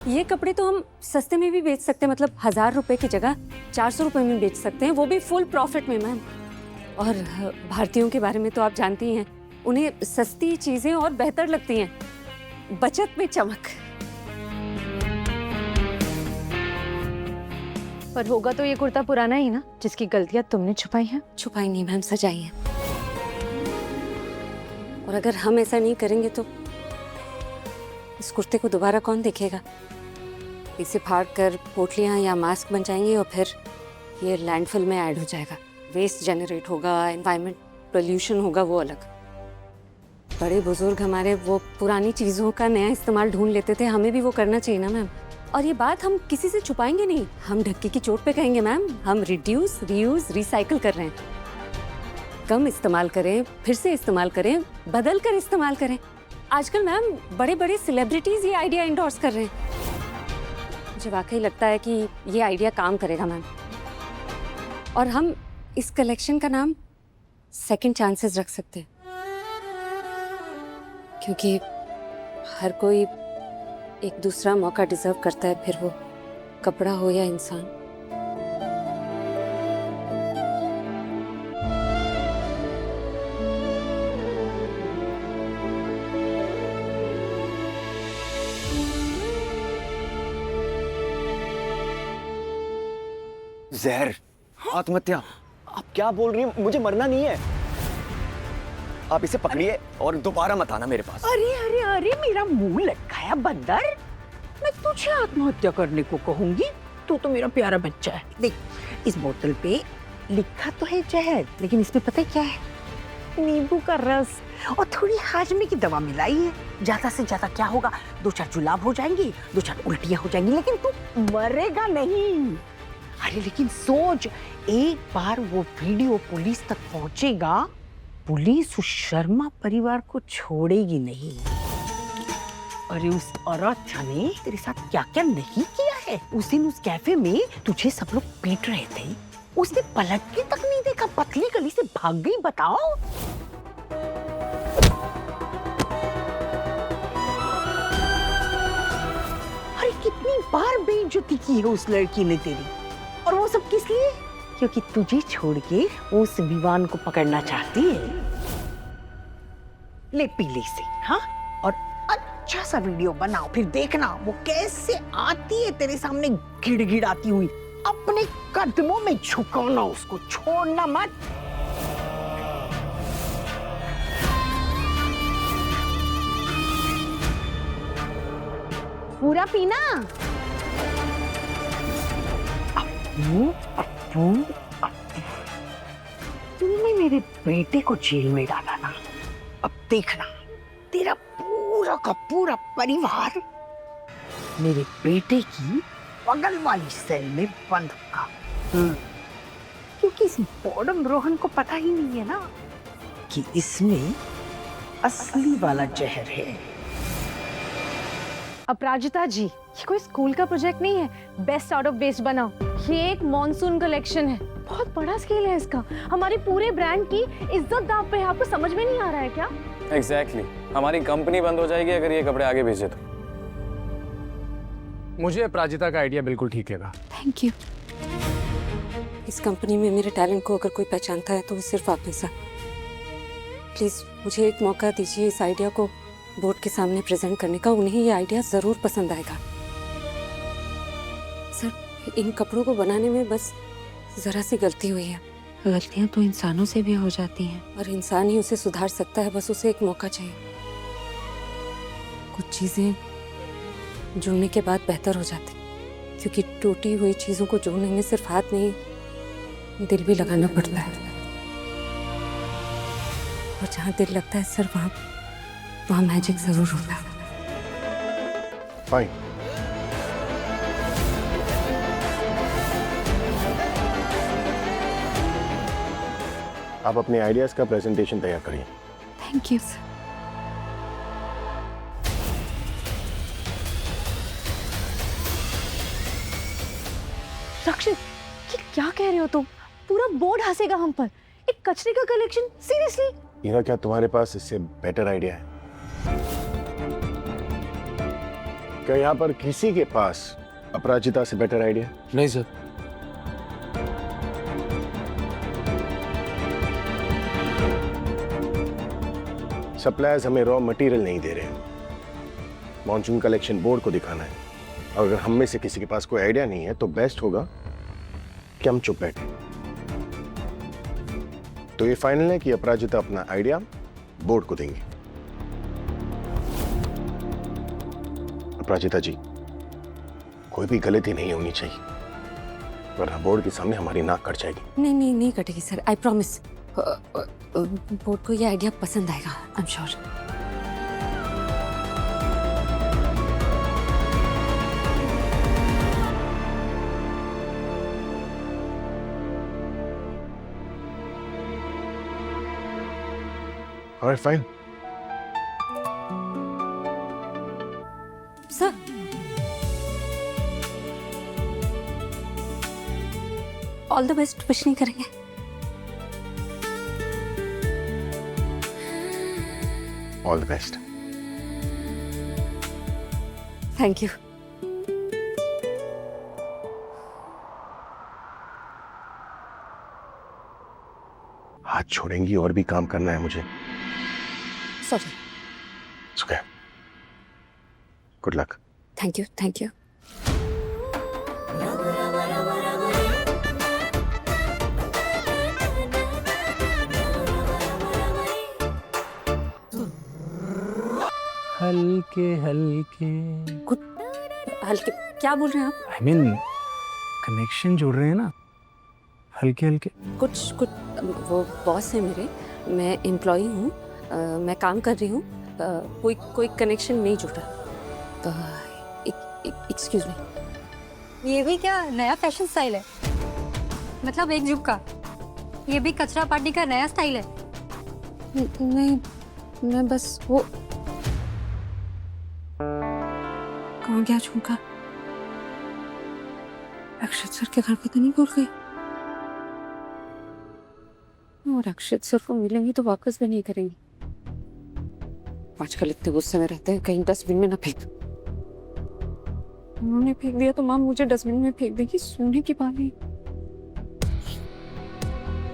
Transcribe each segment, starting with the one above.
ये कपड़े तो हम सस्ते में भी बेच सकते हैं, मतलब 1000 रुपए की जगह 400 रुपए में बेच सकते हैं, वो भी फुल प्रॉफिट में मैम। और भारतीयों के बारे में तो आप जानती ही हैं, उन्हें सस्ती चीजें और बेहतर लगती हैं, बचत में चमक। पर होगा तो ये कुर्ता पुराना ही ना, जिसकी गलतियां तुमने छुपाई हैं। छुपाई नहीं मैम, सजाई है। और अगर हम ऐसा नहीं करेंगे तो इस कुर्ते को दोबारा कौन देखेगा? इसे फाड़ कर पोटलियां या मास्क बन जाएंगे और फिर ये लैंडफिल में ऐड हो जाएगा, वेस्ट जनरेट होगा, एनवायरमेंट पोल्यूशन होगा, वो अलग। बड़े बुजुर्ग हमारे वो पुरानी चीजों का नया इस्तेमाल ढूंढ लेते थे, हमें भी वो करना चाहिए ना मैम। और ये बात हम किसी से छुपाएंगे नहीं, हम ढक्के की चोट पे कहेंगे मैम, हम रिड्यूस, रीयूज, रिसाइकल कर रहे हैं। कम इस्तेमाल करें, फिर से इस्तेमाल करें, बदल कर इस्तेमाल करें। आजकल मैम बड़े बड़े सेलिब्रिटीज ये आइडिया एंडोर्स कर रहे हैं। मुझे वाकई लगता है कि ये आइडिया काम करेगा मैम। और हम इस कलेक्शन का नाम सेकंड चांसेस रख सकते हैं, क्योंकि हर कोई एक दूसरा मौका डिजर्व करता है, फिर वो कपड़ा हो या इंसान। जहर, आत्महत्या। आप क्या बोल रही हैं? मुझे मरना नहीं है। आप इसे पकड़िए और दोबारा मत आना मेरे पास। अरे अरे अरे, मेरा मुंह लटकाया बंदर। मैं तुझे आत्महत्या करने को कहूंगी? तू तो मेरा प्यारा बच्चा है। देख, इस बोतल पे लिखा तो है जहर, लेकिन इसमें पता है क्या है? नींबू का रस और थोड़ी हाजमे की दवा मिलाई है। ज्यादा से ज्यादा क्या होगा, 2-4 जुलाब हो जाएंगी, 2-4 उल्टियां हो जाएंगी, लेकिन तू मरेगा नहीं। अरे लेकिन सोच, एक बार वो वीडियो पुलिस तक पहुंचेगा, पुलिस उस शर्मा परिवार को छोड़ेगी नहीं। अरे उस औरत ने तेरे साथ क्या क्या नहीं किया है। उस दिन उस कैफे में तुझे सब लोग पीट रहे थे, उसने पलट के तक नहीं देखा, पतली गली से भाग गई। बताओ, अरे कितनी बार बेइज्जती की है उस लड़की ने तेरी, और वो सब किस लिए? क्योंकि तुझे छोड़ के उस विवान को पकड़ना चाहती है। ले पी ले से, हाँ? और अच्छा सा वीडियो बनाओ, फिर देखना वो कैसे आती है तेरे सामने गिड़गिड़ाती हुई। अपने कदमों में झुकाना, उसको छोड़ना मत। पूरा पीना। अपू, अपू, अपू, तुमने मेरे बेटे को जेल में डाला ना, अब देखना तेरा पूरा का पूरा परिवार मेरे बेटे की बगल वाली सेल में बंद होगा। क्योंकि इस बॉडम रोहन को पता ही नहीं है ना कि इसमें असली वाला जहर है। अपराजिता जी, ये कोई स्कूल का प्रोजेक्ट नहीं है, बेस्ट आउट ऑफ वेस्ट बनाओ। ये एक मॉनसून कलेक्शन है, बहुत बड़ा स्केल है इसका। हमारे पूरे ब्रांड की इज्जत दांव पे है, आपको समझ में नहीं आ रहा है क्या? एग्जैक्टली, हमारी कंपनी बंद हो जाएगी अगर ये कपड़े आगे भेजे तो। मुझे अपराजिता का आइडिया बिल्कुल ठीक लगा। Thank you. इस कंपनी में मेरे टैलेंट को अगर कोई पहचानता है तो वो सिर्फ आप में सा। प्लीज मुझे एक मौका दीजिए इस आइडिया को बोर्ड के सामने प्रेजेंट करने का। उन्हें ये आइडिया जरूर पसंद आएगा। सर, इन कपड़ों को बनाने में बस जरा सी गलती हुई है। गलतियां तो इंसानों से भी हो जाती हैं, और इंसान ही उसे सुधार सकता है, बस उसे एक मौका चाहिए। कुछ चीजें जोड़ने के बाद बेहतर हो जाती, क्योंकि टूटी हुई चीजों को जोड़ने में सिर्फ हाथ नहीं, दिल भी लगाना पड़ता है। और जहाँ दिल लगता है सर, वहाँ मैजिक जरूर होता है। फाइन। आप अपने आइडियाज का प्रेजेंटेशन तैयार करिए। Thank you sir. रक्षित, ये क्या कह रहे हो तुम? पूरा बोर्ड हंसेगा हम पर। एक कचरे का कलेक्शन, सीरियसली? ईरा, क्या तुम्हारे पास इससे बेटर आइडिया है? क्या यहाँ पर किसी के पास अपराजिता से बेटर आइडिया? नहीं सर। सप्लायर्स हमें रॉ मटेरियल नहीं दे रहे हैं, मॉनसून कलेक्शन बोर्ड को दिखाना है। और अगर हम में से किसी के पास कोई आइडिया नहीं है तो बेस्ट होगा कि हम चुप बैठे। तो ये फाइनल है कि अपराजिता अपना आइडिया बोर्ड को देंगे। अपराजिता जी, कोई भी गलती नहीं होनी चाहिए, वरना बोर्ड के सामने हमारी नाक कट जाएगी। नहीं नहीं नहीं कटेगी सर, आई प्रॉमिस। बोर्ड को ये आइडिया पसंद आएगा, I am sure. Alright, fine. Sir all the best, कुछ नहीं करेंगे। All the best. Thank you. हाथ छोड़ेंगी और भी काम करना है मुझे। Sorry. Okay, good luck. Thank you thank you. हल्के हल्के कुछ हल्के क्या बोल रहे हैं आप? आई मीन कनेक्शन जोड़ रहे हैं ना, हल्के हल्के। कुछ कुछ वो बॉस है मेरे, मैं एम्प्लॉई हूँ, मैं काम कर रही हूँ, कोई कोई कनेक्शन नहीं जुड़ा। Excuse me. ये भी क्या नया फैशन स्टाइल है? मतलब एक जुग का। ये भी कचरा पार्टी का नया स्टाइल है? नहीं, मैं बस वो कहाँ गया झुमका? रक्षित सर के घर पे तो नहीं भूल गई? और रक्षित सर को मिलेंगी तो वापस भी नहीं करेंगी। आजकल इतने गुस्से में रहते हैं, कहीं डस्टबिन में ना फेंक। उन्होंने फेंक दिया तो माँ मुझे डस्टबिन में फेंक देगी, सोने की बात नहीं।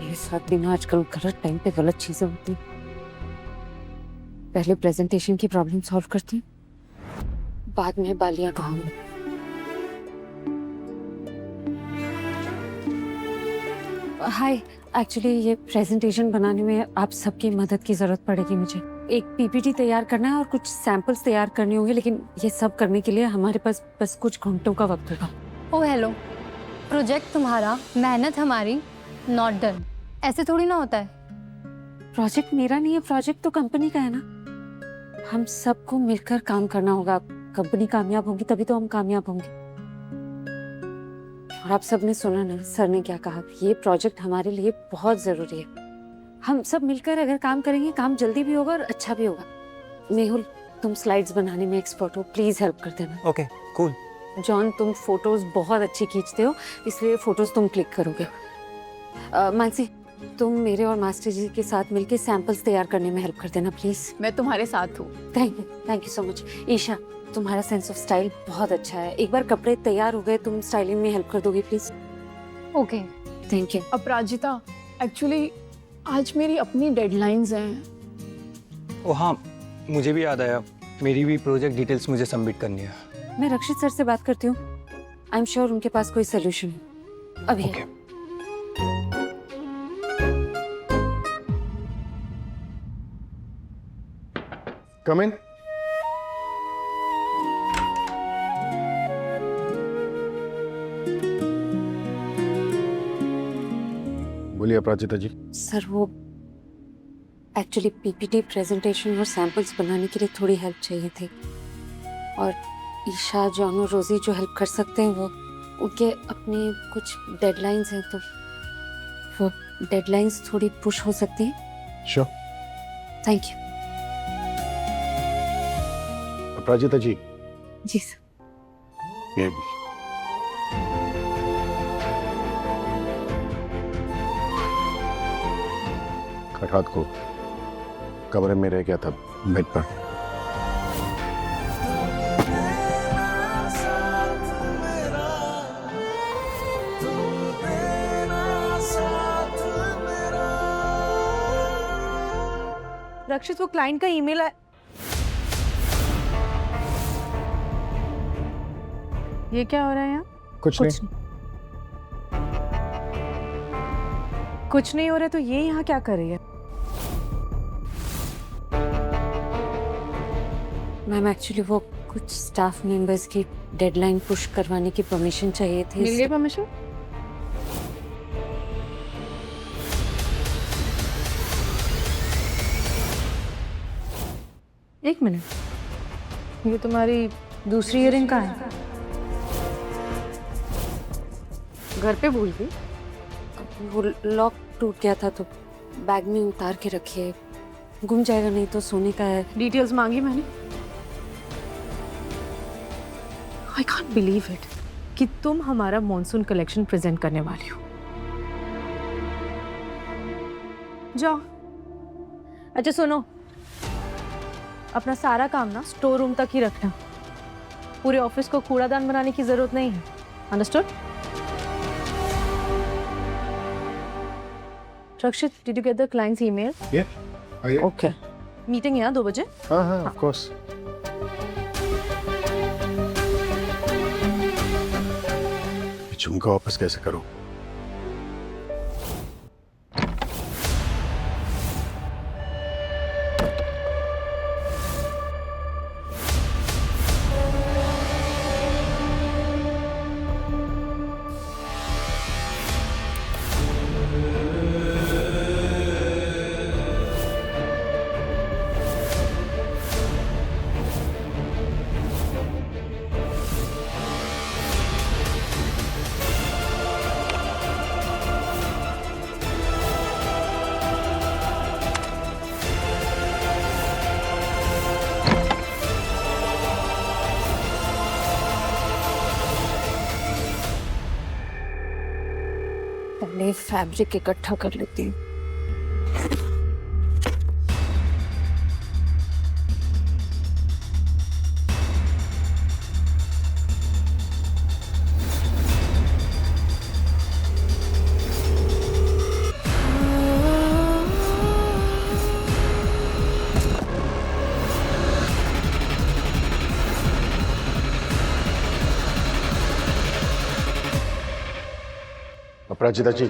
मेरे साथ भी ना आजकल गलत टाइम पे गलत चीजें होती। पहले प्रेजेंटेशन की प्रॉब्लम सॉल्व करती हूँ, बाद में बालियां कहूंगी। हाय, एक्चुअली ये प्रेजेंटेशन बनाने में आप सबकी मदद की जरूरत पड़ेगी मुझे। एक पीपीटी तैयार करना है और कुछ सैंपल्स तैयार करने होंगे, लेकिन ये सब करने के लिए हमारे पास बस कुछ घंटों का वक्त होगा। ओ हेलो, प्रोजेक्ट तुम्हारा, मेहनत हमारी, नॉट डन। ऐसे थोड़ी ना होता है। प्रोजेक्ट मेरा नहीं है, प्रोजेक्ट तो कंपनी का है ना। हम सबको मिलकर काम करना होगा। कंपनी कामयाब होगी तभी तो हम कामयाब होंगे। और आप सबने सुना ना सर ने क्या कहा, ये प्रोजेक्ट हमारे लिए बहुत जरूरी है। हम सब मिलकर अगर काम करेंगे, काम जल्दी भी होगा और अच्छा भी होगा। मेहुल, तुम स्लाइड्स बनाने में एक्सपर्ट हो, प्लीज हेल्प कर देना। Okay cool. जॉन, तुम फोटोज बहुत अच्छी खींचते हो, इसलिए फोटोज तुम क्लिक करोगे। मानसी, तुम मेरे और मास्टर जी के साथ मिलकर सैंपल्स तैयार करने में हेल्प कर देना प्लीज। मैं तुम्हारे साथ हूँ। Thank you so much. Isha, तुम्हारा सेंस ऑफ स्टाइल बहुत अच्छा है। एक बार कपड़े तैयार हो गए, तुम स्टाइलिंग में हेल्प कर दोगे please? Okay. Thank you. Aparajita, actually आज मेरी अपनी डेडलाइंस हैं। ओ हाँ, मुझे भी याद आया, मेरी भी प्रोजेक्ट डिटेल्स मुझे सबमिट करनी है। मैं रक्षित सर से बात करती हूँ, आई एम श्योर उनके पास कोई सोल्यूशन है। अभी ओके। कम इन। बोलिए अपराजिता जी। सर, वो एक्चुअली पीपीटी प्रेजेंटेशन और सैंपल्स बनाने के लिए थोड़ी हेल्प चाहिए थी, और ईशा, जॉन और रोजी जो हेल्प कर सकते हैं वो उनके अपने कुछ डेडलाइंस हैं, तो वो डेडलाइंस थोड़ी पुश हो सकती हैं। Sure. Thank you. Aparajita ji, जी सर। ये रात को कमरे में रह गया था बेड पर। रक्षित वो क्लाइंट का ईमेल है। ये क्या हो रहा है यहाँ? कुछ नहीं। कुछ नहीं हो रहा तो ये यहाँ क्या कर रही है? मैम एक्चुअली वो कुछ स्टाफ मेंबर्स की डेडलाइन पुश करवाने की परमिशन चाहिए थी। मिल गई परमिशन? एक मिनट, ये तुम्हारी दूसरी इयरिंग कहाँ है? घर पे भूल गई? वो लॉक टूट गया था तो बैग में उतार के रखिए, गुम जाएगा नहीं तो सोने का है। डिटेल्स मांगी मैंने। आई कांट बिलीव इट कि तुम हमारा मॉनसून कलेक्शन प्रेजेंट करने वाली हो। जाओ। अच्छा सुनो, अपना सारा काम ना स्टोर रूम तक ही रखना। पूरे ऑफिस को कूड़ादान बनाने की जरूरत नहीं है। Understood? Rakshit, did you get the clients email? Okay. Meeting है यहाँ 2 बजे। हाँ हाँ ऑफ कोर्स। झुमका वापस कैसे करूं? पहले फैब्रिक इकट्ठा कर लेती हूँ। अपराजिता जी